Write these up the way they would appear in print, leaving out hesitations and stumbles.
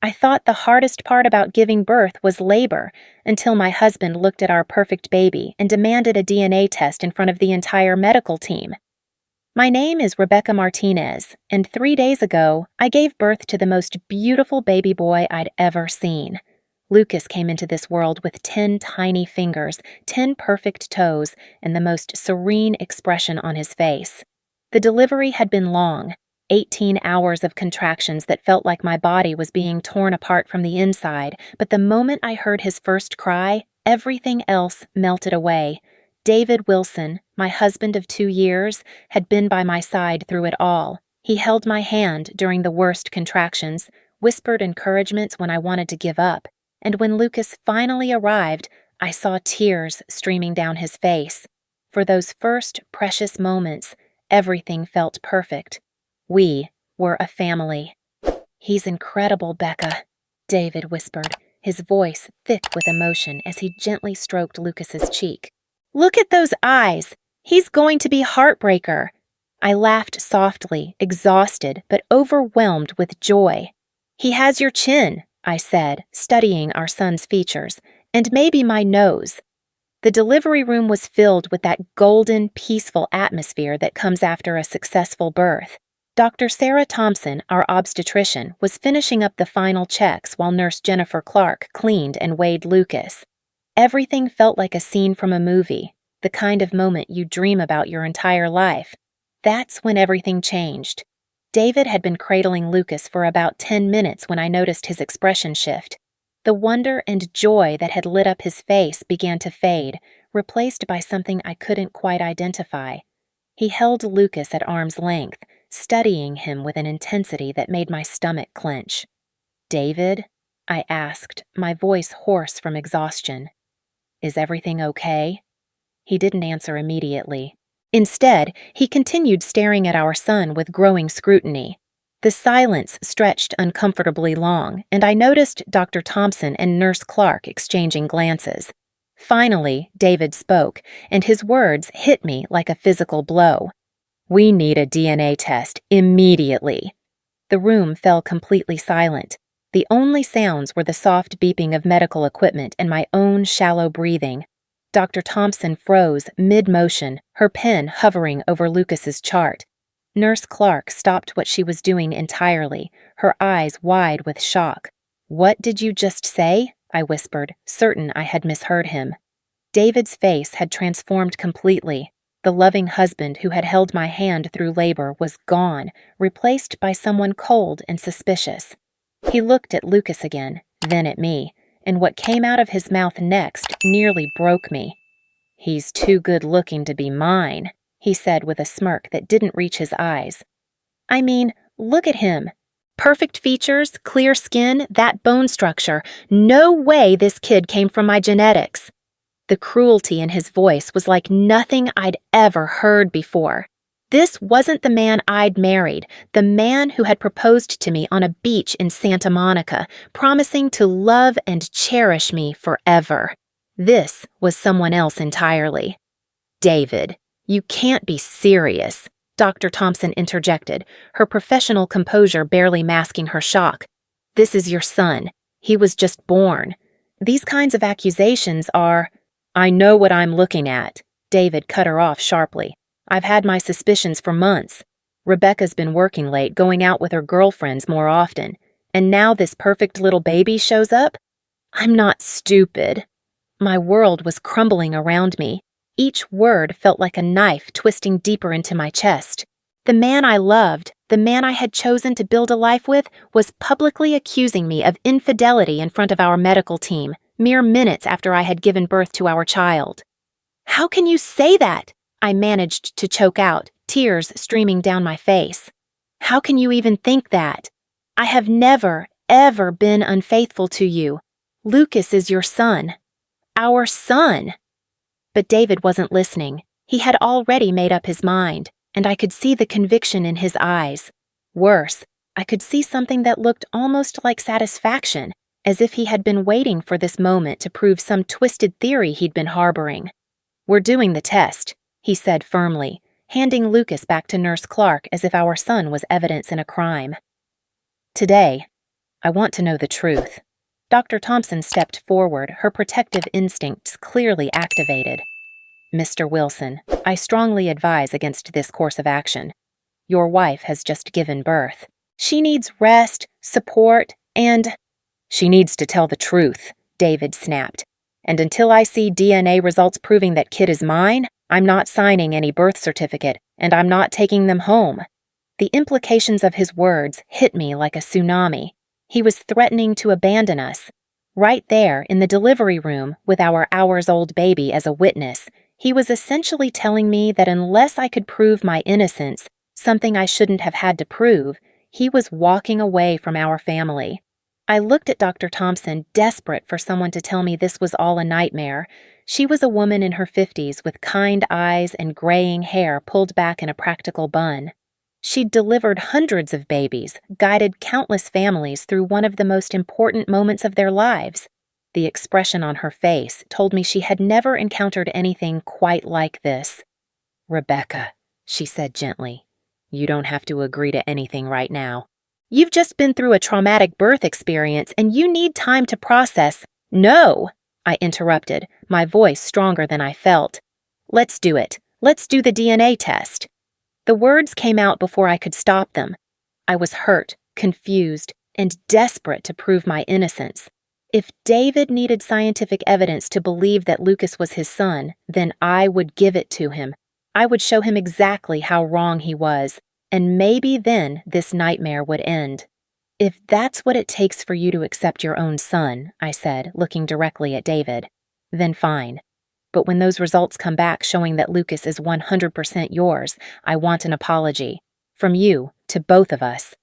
I thought the hardest part about giving birth was labor until my husband looked at our perfect baby and demanded a DNA test in front of the entire medical team. My name is Rebecca Martinez, and 3 days ago, I gave birth to the most beautiful baby boy I'd ever seen. Lucas came into this world with 10 tiny fingers, 10 perfect toes, and the most serene expression on his face. The delivery had been long, 18 hours of contractions that felt like my body was being torn apart from the inside, but the moment I heard his first cry, everything else melted away. David Wilson, my husband of 2 years, had been by my side through it all. He held my hand during the worst contractions, whispered encouragements when I wanted to give up, and when Lucas finally arrived, I saw tears streaming down his face. For those first precious moments, everything felt perfect. We were a family. "He's incredible, Becca," David whispered, his voice thick with emotion as he gently stroked Lucas's cheek. "Look at those eyes! He's going to be heartbreaker." I laughed softly, exhausted but overwhelmed with joy. "He has your chin," I said, studying our son's features, "and maybe my nose." The delivery room was filled with that golden, peaceful atmosphere that comes after a successful birth. Dr. Sarah Thompson, our obstetrician, was finishing up the final checks while Nurse Jennifer Clark cleaned and weighed Lucas. Everything felt like a scene from a movie, the kind of moment you dream about your entire life. That's when everything changed. David had been cradling Lucas for about 10 minutes when I noticed his expression shift. The wonder and joy that had lit up his face began to fade, replaced by something I couldn't quite identify. He held Lucas at arm's length, studying him with an intensity that made my stomach clench. "David?" I asked, my voice hoarse from exhaustion. "Is everything okay?" He didn't answer immediately. Instead, he continued staring at our son with growing scrutiny. The silence stretched uncomfortably long, and I noticed Dr. Thompson and Nurse Clark exchanging glances. Finally, David spoke, and his words hit me like a physical blow. "We need a DNA test immediately." The room fell completely silent. The only sounds were the soft beeping of medical equipment and my own shallow breathing. Dr. Thompson froze mid-motion, her pen hovering over Lucas's chart. Nurse Clark stopped what she was doing entirely, her eyes wide with shock. "What did you just say?" I whispered, certain I had misheard him. David's face had transformed completely. The loving husband who had held my hand through labor was gone, replaced by someone cold and suspicious. He looked at Lucas again, then at me, and what came out of his mouth next nearly broke me. "He's too good-looking to be mine," he said with a smirk that didn't reach his eyes. "I mean, look at him. Perfect features, clear skin, that bone structure. No way this kid came from my genetics." The cruelty in his voice was like nothing I'd ever heard before. This wasn't the man I'd married, the man who had proposed to me on a beach in Santa Monica, promising to love and cherish me forever. This was someone else entirely. "David, you can't be serious," Dr. Thompson interjected, her professional composure barely masking her shock. "This is your son. He was just born. These kinds of accusations are—" "I know what I'm looking at," David cut her off sharply. "I've had my suspicions for months. Rebecca's been working late, going out with her girlfriends more often, and now this perfect little baby shows up? I'm not stupid." My world was crumbling around me. Each word felt like a knife twisting deeper into my chest. The man I loved, the man I had chosen to build a life with, was publicly accusing me of infidelity in front of our medical team, mere minutes after I had given birth to our child. "How can you say that?" I managed to choke out, tears streaming down my face. "How can you even think that? I have never, ever been unfaithful to you. Lucas is your son. Our son." But David wasn't listening. He had already made up his mind, and I could see the conviction in his eyes. Worse, I could see something that looked almost like satisfaction, as if he had been waiting for this moment to prove some twisted theory he'd been harboring. "We're doing the test," he said firmly, handing Lucas back to Nurse Clark as if our son was evidence in a crime. "Today." I want to know the truth. Dr. Thompson stepped forward, her protective instincts clearly activated. Mr. Wilson, I strongly advise against this course of action. Your wife has just given birth. She needs rest, support, and— She needs to tell the truth, David snapped. And until I see DNA results proving that kid is mine, I'm not signing any birth certificate, and I'm not taking them home. The implications of his words hit me like a tsunami. He was threatening to abandon us. Right there, in the delivery room, with our hours-old baby as a witness, he was essentially telling me that unless I could prove my innocence, something I shouldn't have had to prove, he was walking away from our family. I looked at Dr. Thompson, desperate for someone to tell me this was all a nightmare. She was a woman in her 50s with kind eyes and graying hair pulled back in a practical bun. She'd delivered hundreds of babies, guided countless families through one of the most important moments of their lives. The expression on her face told me she had never encountered anything quite like this. "Rebecca," she said gently, "you don't have to agree to anything right now. You've just been through a traumatic birth experience and you need time to process." "No," I interrupted, my voice stronger than I felt. "Let's do it. Let's do the DNA test." The words came out before I could stop them. I was hurt, confused, and desperate to prove my innocence. If David needed scientific evidence to believe that Lucas was his son, then I would give it to him. I would show him exactly how wrong he was, and maybe then this nightmare would end. "If that's what it takes for you to accept your own son," I said, looking directly at David, "then fine. But when those results come back showing that Lucas is 100% yours, I want an apology. From you, to both of us."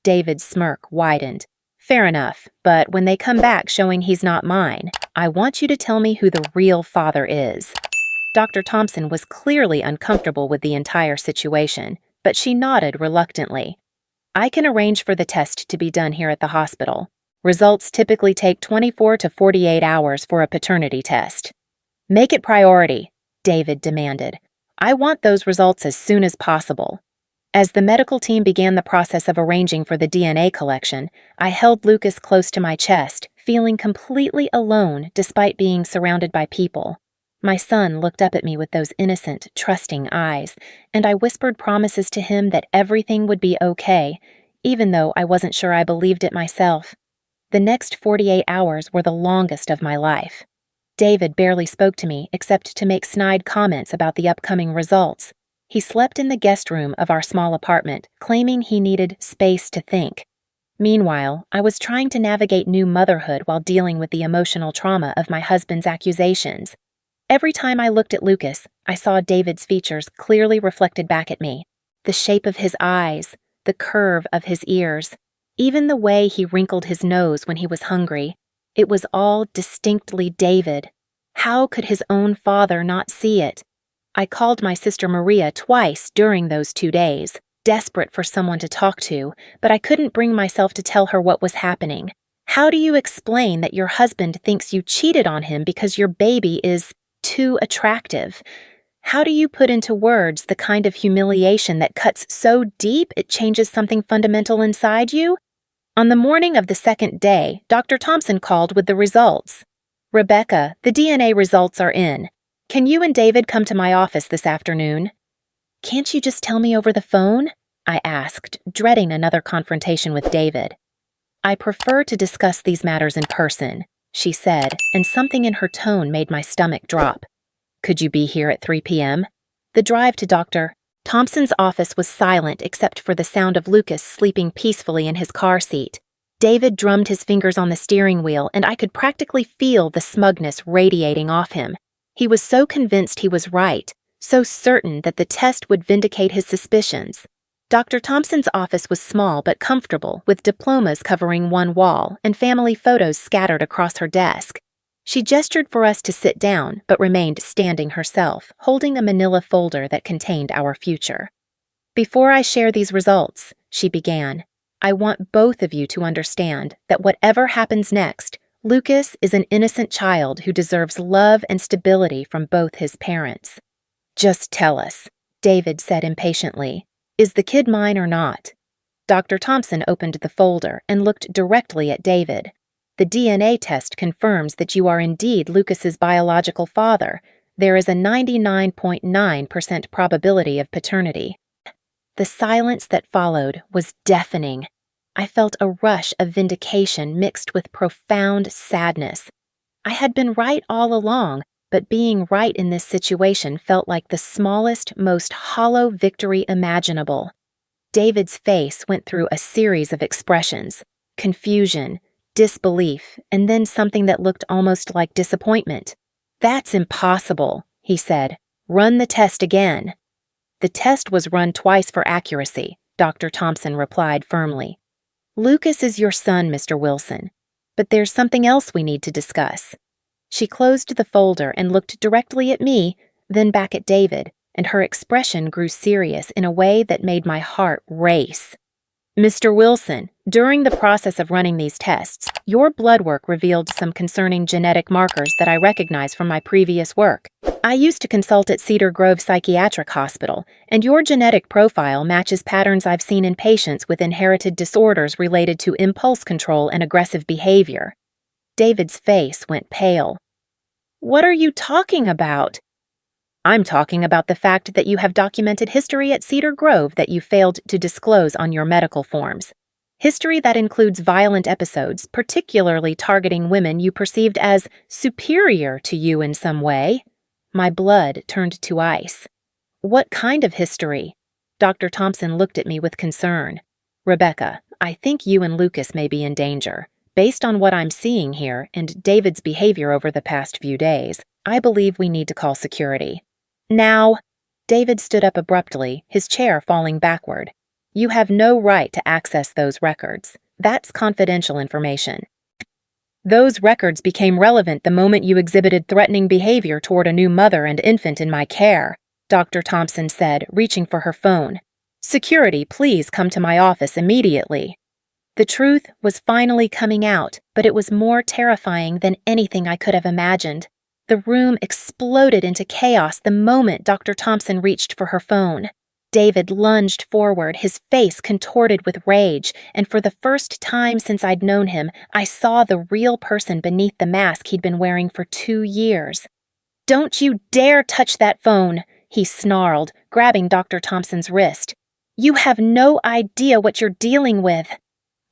David's smirk widened. "Fair enough, but when they come back showing he's not mine, I want you to tell me who the real father is." Dr. Thompson was clearly uncomfortable with the entire situation, but she nodded reluctantly. "I can arrange for the test to be done here at the hospital. Results typically take 24 to 48 hours for a paternity test." "Make it priority," David demanded. "I want those results as soon as possible." As the medical team began the process of arranging for the DNA collection, I held Lucas close to my chest, feeling completely alone despite being surrounded by people. My son looked up at me with those innocent, trusting eyes, and I whispered promises to him that everything would be okay, even though I wasn't sure I believed it myself. The next 48 hours were the longest of my life. David barely spoke to me except to make snide comments about the upcoming results. He slept in the guest room of our small apartment, claiming he needed space to think. Meanwhile, I was trying to navigate new motherhood while dealing with the emotional trauma of my husband's accusations. Every time I looked at Lucas, I saw David's features clearly reflected back at me. The shape of his eyes, the curve of his ears, even the way he wrinkled his nose when he was hungry. It was all distinctly David. How could his own father not see it? I called my sister Maria twice during those 2 days, desperate for someone to talk to, but I couldn't bring myself to tell her what was happening. How do you explain that your husband thinks you cheated on him because your baby is too attractive? How do you put into words the kind of humiliation that cuts so deep it changes something fundamental inside you? On the morning of the second day, Dr. Thompson called with the results. "Rebecca, the DNA results are in. Can you and David come to my office this afternoon?" "Can't you just tell me over the phone?" I asked, dreading another confrontation with David. "I prefer to discuss these matters in person," she said, and something in her tone made my stomach drop. "Could you be here at 3 p.m.? The drive to Dr. Thompson's office was silent except for the sound of Lucas sleeping peacefully in his car seat. David drummed his fingers on the steering wheel, and I could practically feel the smugness radiating off him. He was so convinced he was right, so certain that the test would vindicate his suspicions. Dr. Thompson's office was small but comfortable, with diplomas covering one wall and family photos scattered across her desk. She gestured for us to sit down, but remained standing herself, holding a manila folder that contained our future. "Before I share these results," she began, "I want both of you to understand that whatever happens next, Lucas is an innocent child who deserves love and stability from both his parents." "Just tell us," David said impatiently. "Is the kid mine or not?" Dr. Thompson opened the folder and looked directly at David. The DNA test confirms that you are indeed Lucas's biological father. There is a 99.9% probability of paternity. The silence that followed was deafening. I felt a rush of vindication mixed with profound sadness. I had been right all along, but being right in this situation felt like the smallest, most hollow victory imaginable. David's face went through a series of expressions: confusion, disbelief, and then something that looked almost like disappointment. "That's impossible," he said. "Run the test again." "The test was run twice for accuracy," Dr. Thompson replied firmly. "Lucas is your son, Mr. Wilson. But there's something else we need to discuss." She closed the folder and looked directly at me, then back at David, and her expression grew serious in a way that made my heart race. "Mr. Wilson, during the process of running these tests, your blood work revealed some concerning genetic markers that I recognize from my previous work. I used to consult at Cedar Grove Psychiatric Hospital, and your genetic profile matches patterns I've seen in patients with inherited disorders related to impulse control and aggressive behavior." David's face went pale. "What are you talking about?" "I'm talking about the fact that you have documented history at Cedar Grove that you failed to disclose on your medical forms. History that includes violent episodes, particularly targeting women you perceived as superior to you in some way." My blood turned to ice. "What kind of history?" Dr. Thompson looked at me with concern. "Rebecca, I think you and Lucas may be in danger. Based on what I'm seeing here and David's behavior over the past few days, I believe we need to call security." "Now," David stood up abruptly, his chair falling backward. "You have no right to access those records. That's confidential information." "Those records became relevant the moment you exhibited threatening behavior toward a new mother and infant in my care," Dr. Thompson said, reaching for her phone. "Security, please come to my office immediately." The truth was finally coming out, but it was more terrifying than anything I could have imagined. The room exploded into chaos the moment Dr. Thompson reached for her phone. David lunged forward, his face contorted with rage, and for the first time since I'd known him, I saw the real person beneath the mask he'd been wearing for 2 years. "Don't you dare touch that phone," he snarled, grabbing Dr. Thompson's wrist. "You have no idea what you're dealing with."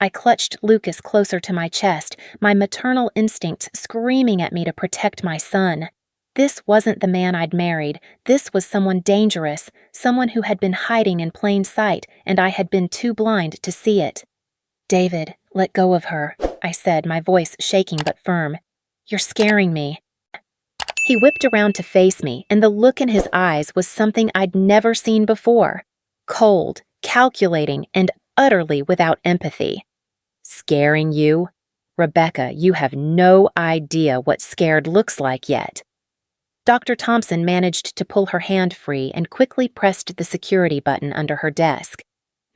I clutched Lucas closer to my chest, my maternal instincts screaming at me to protect my son. This wasn't the man I'd married. This was someone dangerous, someone who had been hiding in plain sight, and I had been too blind to see it. "David, let go of her," I said, my voice shaking but firm. "You're scaring me." He whipped around to face me, and the look in his eyes was something I'd never seen before. Cold, calculating, and utterly without empathy. "Scaring you? Rebecca, you have no idea what scared looks like yet." Dr. Thompson managed to pull her hand free and quickly pressed the security button under her desk.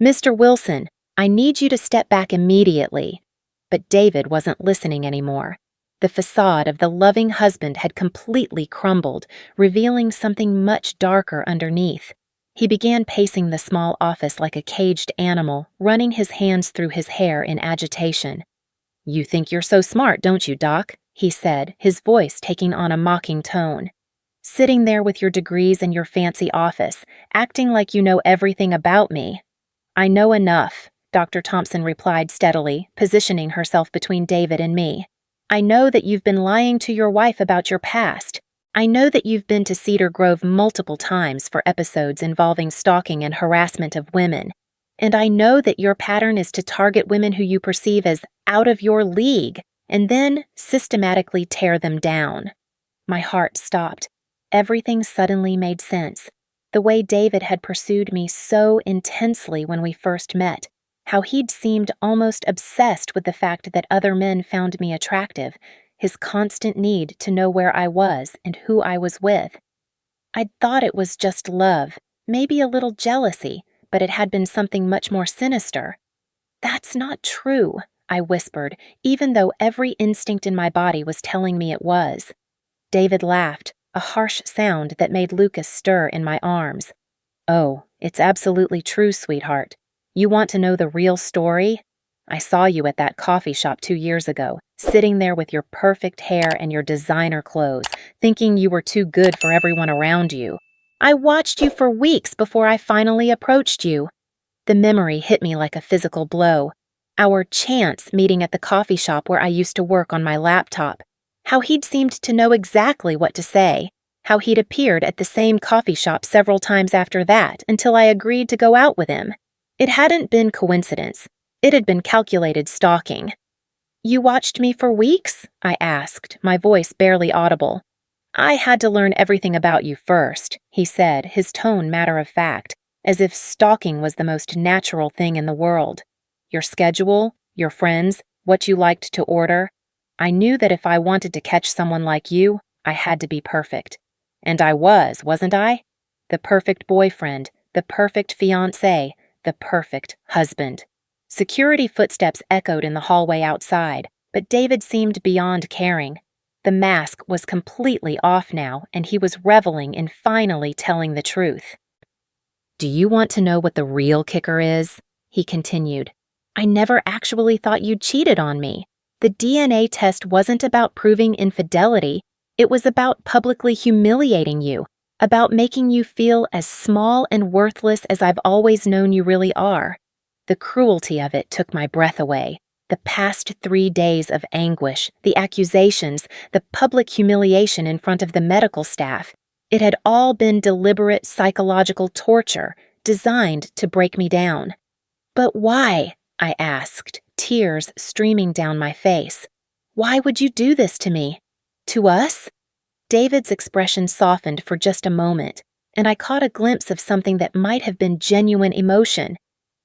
"Mr. Wilson, I need you to step back immediately." But David wasn't listening anymore. The facade of the loving husband had completely crumbled, revealing something much darker underneath. He began pacing the small office like a caged animal, running his hands through his hair in agitation. "You think you're so smart, don't you, Doc?" he said, his voice taking on a mocking tone. "Sitting there with your degrees in your fancy office, acting like you know everything about me." "I know enough," Dr. Thompson replied steadily, positioning herself between David and me. "I know that you've been lying to your wife about your past. I know that you've been to Cedar Grove multiple times for episodes involving stalking and harassment of women. And I know that your pattern is to target women who you perceive as out of your league, and then systematically tear them down." My heart stopped. Everything suddenly made sense. The way David had pursued me so intensely when we first met, how he'd seemed almost obsessed with the fact that other men found me attractive, his constant need to know where I was and who I was with. I'd thought it was just love, maybe a little jealousy, but it had been something much more sinister. "That's not true," I whispered, even though every instinct in my body was telling me it was. David laughed, a harsh sound that made Lucas stir in my arms. "Oh, it's absolutely true, sweetheart. You want to know the real story? I saw you at that coffee shop 2 years ago, sitting there with your perfect hair and your designer clothes, thinking you were too good for everyone around you. I watched you for weeks before I finally approached you. The memory hit me like a physical blow. Our chance meeting at the coffee shop where I used to work on my laptop. How he'd seemed to know exactly what to say. How he'd appeared at the same coffee shop several times after that until I agreed to go out with him. It hadn't been coincidence. It had been calculated stalking. "You watched me for weeks?" I asked, my voice barely audible. "I had to learn everything about you first," he said, his tone matter-of-fact, as if stalking was the most natural thing in the world. "Your schedule, your friends, what you liked to order. I knew that if I wanted to catch someone like you, I had to be perfect. And I wasn't I? The perfect boyfriend, the perfect fiancé, the perfect husband." Security footsteps echoed in the hallway outside, but David seemed beyond caring. The mask was completely off now, and he was reveling in finally telling the truth. "Do you want to know what the real kicker is?" he continued. "I never actually thought you'd cheated on me. The DNA test wasn't about proving infidelity. It was about publicly humiliating you, about making you feel as small and worthless as I've always known you really are. The cruelty of it took my breath away. The past 3 days of anguish, the accusations, the public humiliation in front of the medical staff. It had all been deliberate psychological torture, designed to break me down." "But why?" I asked, tears streaming down my face. "Why would you do this to me? To us?" David's expression softened for just a moment, and I caught a glimpse of something that might have been genuine emotion.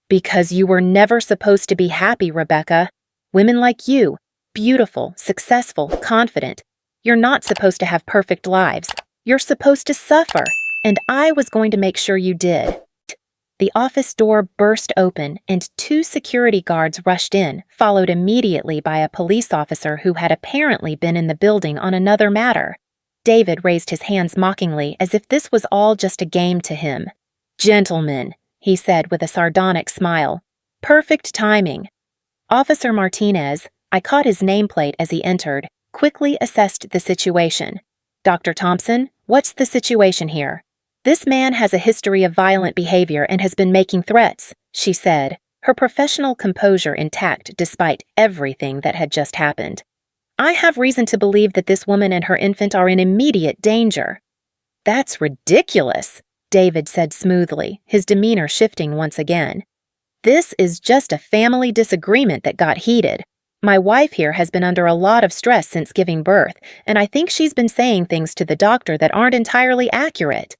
"Because you were never supposed to be happy, Rebecca. Women like you, beautiful, successful, confident, you're not supposed to have perfect lives. You're supposed to suffer, and I was going to make sure you did." The office door burst open, and 2 security guards rushed in, followed immediately by a police officer who had apparently been in the building on another matter. David raised his hands mockingly, as if this was all just a game to him. "Gentlemen," he said with a sardonic smile. "Perfect timing." Officer Martinez, I caught his nameplate as he entered, quickly assessed the situation. "Dr. Thompson, what's the situation here?" "This man has a history of violent behavior and has been making threats," she said, her professional composure intact despite everything that had just happened. "I have reason to believe that this woman and her infant are in immediate danger." "That's ridiculous," David said smoothly, his demeanor shifting once again. "This is just a family disagreement that got heated. My wife here has been under a lot of stress since giving birth, and I think she's been saying things to the doctor that aren't entirely accurate."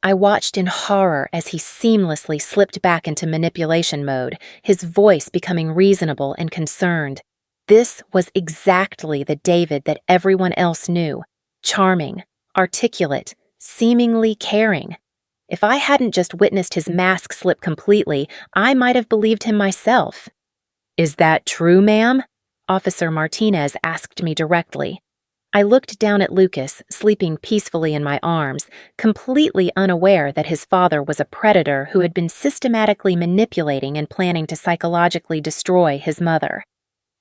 I watched in horror as he seamlessly slipped back into manipulation mode, his voice becoming reasonable and concerned. This was exactly the David that everyone else knew. Charming, articulate, seemingly caring. If I hadn't just witnessed his mask slip completely, I might have believed him myself. "Is that true, ma'am?" Officer Martinez asked me directly. I looked down at Lucas, sleeping peacefully in my arms, completely unaware that his father was a predator who had been systematically manipulating and planning to psychologically destroy his mother.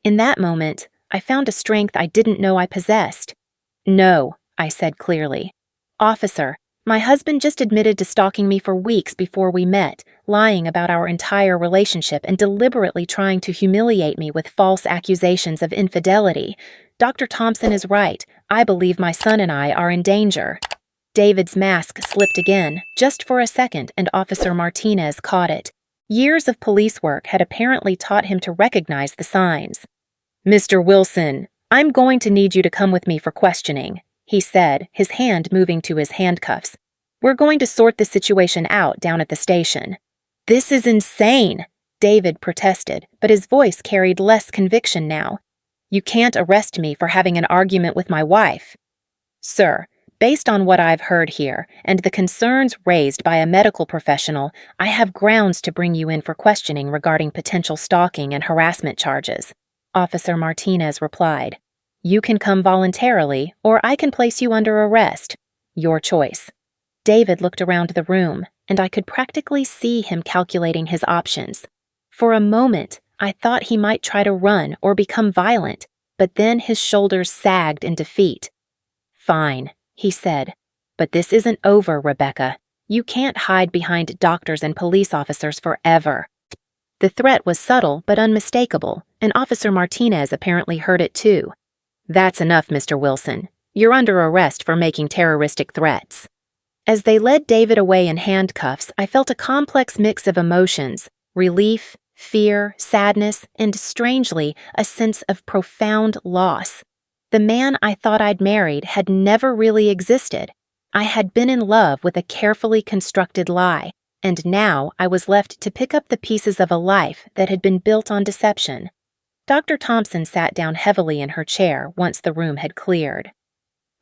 In that moment, I found a strength I didn't know I possessed. "No," I said clearly. "Officer, my husband just admitted to stalking me for weeks before we met, lying about our entire relationship and deliberately trying to humiliate me with false accusations of infidelity. Dr. Thompson is right. I believe my son and I are in danger." David's mask slipped again, just for a second, and Officer Martinez caught it. Years of police work had apparently taught him to recognize the signs. "Mr. Wilson, I'm going to need you to come with me for questioning," he said, his hand moving to his handcuffs. "We're going to sort the situation out down at the station." "This is insane," David protested, but his voice carried less conviction now. "You can't arrest me for having an argument with my wife." "Sir, based on what I've heard here and the concerns raised by a medical professional, I have grounds to bring you in for questioning regarding potential stalking and harassment charges," Officer Martinez replied. "You can come voluntarily, or I can place you under arrest. Your choice." David looked around the room. and I could practically see him calculating his options. For a moment, I thought he might try to run or become violent, but then his shoulders sagged in defeat. "Fine," he said, "but this isn't over, Rebecca. You can't hide behind doctors and police officers forever." The threat was subtle but unmistakable, and Officer Martinez apparently heard it too. "That's enough, Mr. Wilson. You're under arrest for making terroristic threats." As they led David away in handcuffs, I felt a complex mix of emotions: relief, fear, sadness, and strangely, a sense of profound loss. The man I thought I'd married had never really existed. I had been in love with a carefully constructed lie, and now I was left to pick up the pieces of a life that had been built on deception. Dr. Thompson sat down heavily in her chair once the room had cleared.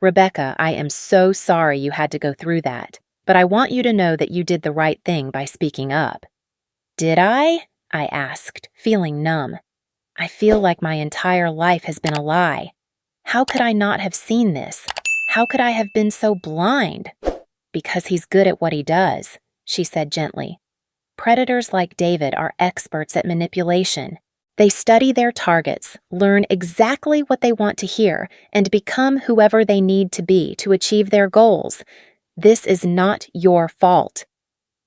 "Rebecca, I am so sorry you had to go through that, but I want you to know that you did the right thing by speaking up." "Did I?" I asked, feeling numb. "I feel like my entire life has been a lie. How could I not have seen this? How could I have been so blind?" "Because he's good at what he does," she said gently. "Predators like David are experts at manipulation. They study their targets, learn exactly what they want to hear, and become whoever they need to be to achieve their goals. This is not your fault."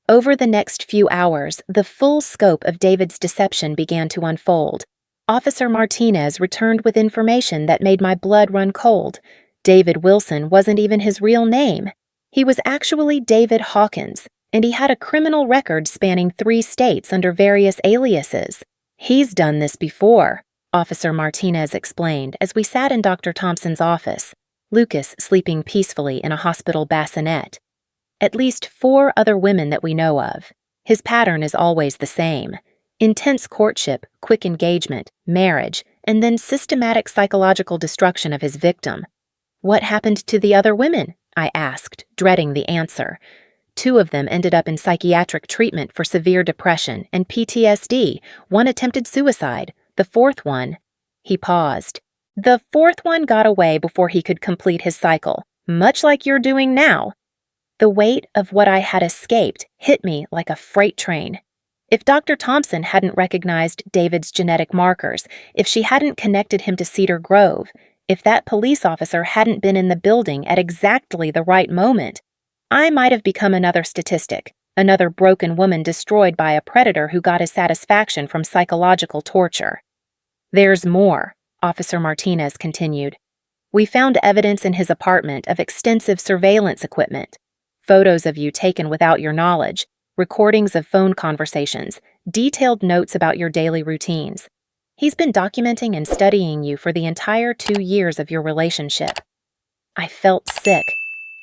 Over the next few hours, the full scope of David's deception began to unfold. Officer Martinez returned with information that made my blood run cold. David Wilson wasn't even his real name. He was actually David Hawkins, and he had a criminal record spanning 3 states under various aliases. "He's done this before," Officer Martinez explained as we sat in Dr. Thompson's office, Lucas sleeping peacefully in a hospital bassinet. "At least 4 other women that we know of. His pattern is always the same: intense courtship, quick engagement, marriage, and then systematic psychological destruction of his victim." "What happened to the other women?" I asked, dreading the answer. "2 of them ended up in psychiatric treatment for severe depression and PTSD. 1 attempted suicide. The 4th one..." He paused. "The 4th one got away before he could complete his cycle, much like you're doing now." The weight of what I had escaped hit me like a freight train. If Dr. Thompson hadn't recognized David's genetic markers, if she hadn't connected him to Cedar Grove, if that police officer hadn't been in the building at exactly the right moment, I might have become another statistic, another broken woman destroyed by a predator who got his satisfaction from psychological torture. "There's more," Officer Martinez continued. "We found evidence in his apartment of extensive surveillance equipment. Photos of you taken without your knowledge, recordings of phone conversations, detailed notes about your daily routines. He's been documenting and studying you for the entire 2 years of your relationship." I felt sick.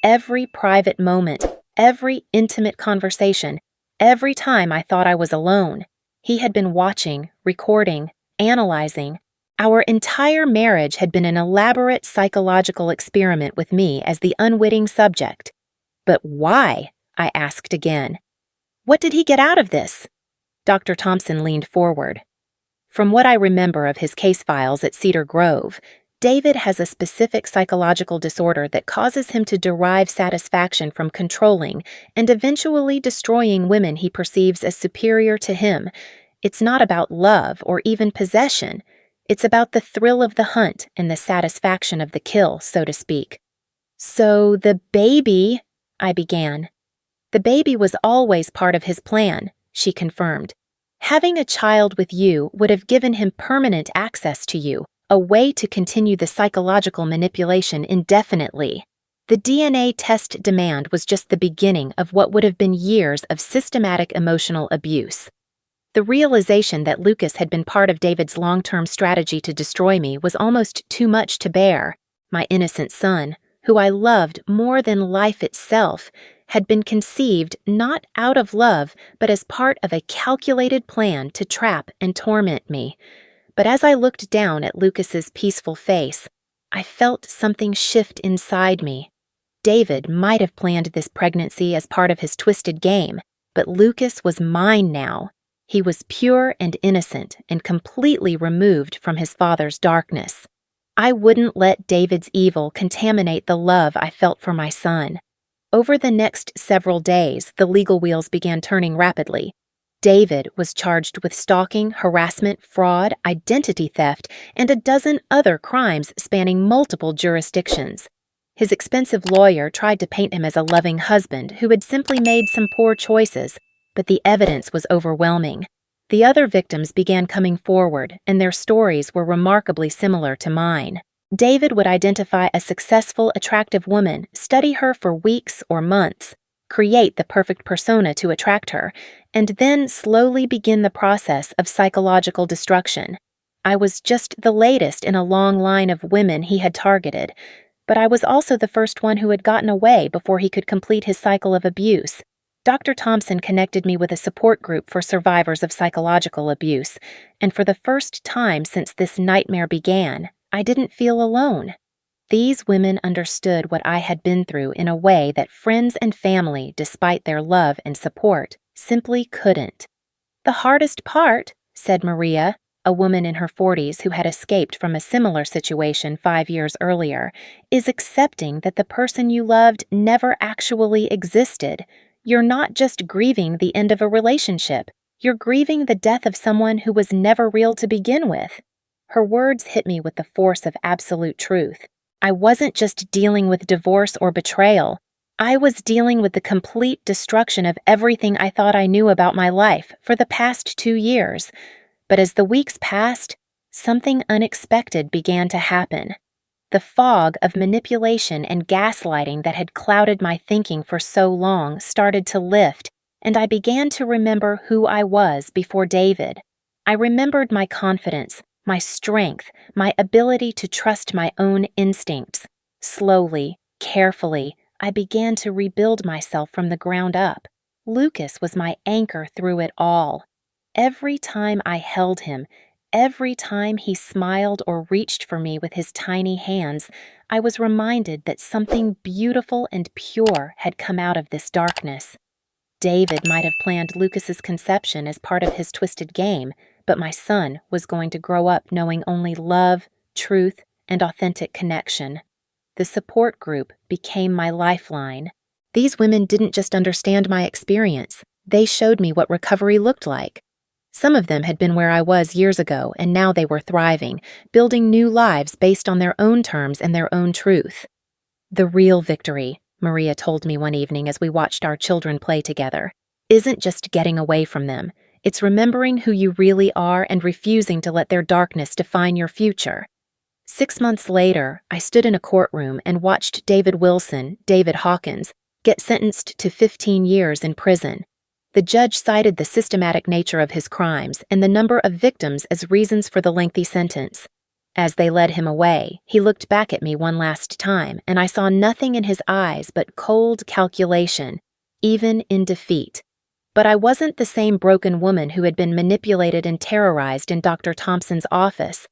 Every private moment, every intimate conversation, every time I thought I was alone, he had been watching, recording, analyzing. Our entire marriage had been an elaborate psychological experiment with me as the unwitting subject. "But why?" I asked again. "What did he get out of this?" Dr. Thompson leaned forward. "From what I remember of his case files at Cedar Grove, David has a specific psychological disorder that causes him to derive satisfaction from controlling and eventually destroying women he perceives as superior to him. It's not about love or even possession. It's about the thrill of the hunt and the satisfaction of the kill, so to speak." "So the baby..." I began. "The baby was always part of his plan," she confirmed. "Having a child with you would have given him permanent access to you, a way to continue the psychological manipulation indefinitely. The DNA test demand was just the beginning of what would have been years of systematic emotional abuse." The realization that Lucas had been part of David's long-term strategy to destroy me was almost too much to bear. My innocent son, who I loved more than life itself, had been conceived not out of love, but as part of a calculated plan to trap and torment me. But as I looked down at Lucas's peaceful face, I felt something shift inside me. David might have planned this pregnancy as part of his twisted game, but Lucas was mine now. He was pure and innocent and completely removed from his father's darkness. I wouldn't let David's evil contaminate the love I felt for my son. Over the next several days, the legal wheels began turning rapidly. David was charged with stalking, harassment, fraud, identity theft, and a dozen other crimes spanning multiple jurisdictions. His expensive lawyer tried to paint him as a loving husband who had simply made some poor choices, but the evidence was overwhelming. The other victims began coming forward, and their stories were remarkably similar to mine. David would identify a successful, attractive woman, study her for weeks or months, create the perfect persona to attract her, and then slowly begin the process of psychological destruction. I was just the latest in a long line of women he had targeted, but I was also the first one who had gotten away before he could complete his cycle of abuse. Dr. Thompson connected me with a support group for survivors of psychological abuse, and for the first time since this nightmare began, I didn't feel alone. These women understood what I had been through in a way that friends and family, despite their love and support, simply couldn't. "The hardest part," said Maria, a woman in her 40s who had escaped from a similar situation 5 years earlier, "is accepting that the person you loved never actually existed. You're not just grieving the end of a relationship, you're grieving the death of someone who was never real to begin with." Her words hit me with the force of absolute truth. I wasn't just dealing with divorce or betrayal. I was dealing with the complete destruction of everything I thought I knew about my life for the past 2 years. But as the weeks passed, something unexpected began to happen. The fog of manipulation and gaslighting that had clouded my thinking for so long started to lift, and I began to remember who I was before David. I remembered my confidence, my strength, my ability to trust my own instincts. Slowly, carefully, I began to rebuild myself from the ground up. Lucas was my anchor through it all. Every time I held him, every time he smiled or reached for me with his tiny hands, I was reminded that something beautiful and pure had come out of this darkness. David might have planned Lucas's conception as part of his twisted game, but my son was going to grow up knowing only love, truth, and authentic connection. The support group became my lifeline. These women didn't just understand my experience, they showed me what recovery looked like. Some of them had been where I was years ago, and now they were thriving, building new lives based on their own terms and their own truth. "The real victory," Maria told me one evening as we watched our children play together, "isn't just getting away from them. It's remembering who you really are and refusing to let their darkness define your future." 6 months later, I stood in a courtroom and watched David Wilson, David Hawkins, get sentenced to 15 years in prison. The judge cited the systematic nature of his crimes and the number of victims as reasons for the lengthy sentence. As they led him away, he looked back at me one last time, and I saw nothing in his eyes but cold calculation, even in defeat. But I wasn't the same broken woman who had been manipulated and terrorized in Dr. Thompson's office.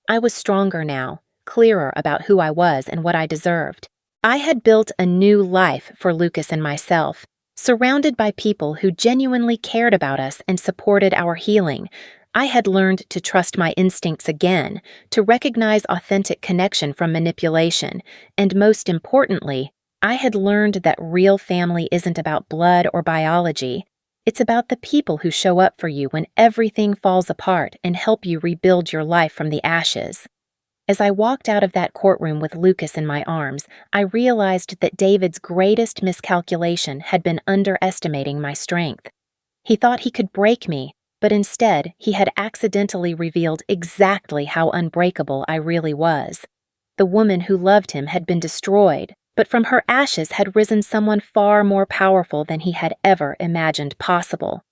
I was stronger now, clearer about who I was and what I deserved. I had built a new life for Lucas and myself, surrounded by people who genuinely cared about us and supported our healing. I had learned to trust my instincts again, to recognize authentic connection from manipulation, and most importantly, I had learned that real family isn't about blood or biology. It's about the people who show up for you when everything falls apart and help you rebuild your life from the ashes. As I walked out of that courtroom with Lucas in my arms, I realized that David's greatest miscalculation had been underestimating my strength. He thought he could break me, but instead he had accidentally revealed exactly how unbreakable I really was. The woman who loved him had been destroyed, but from her ashes had risen someone far more powerful than he had ever imagined possible.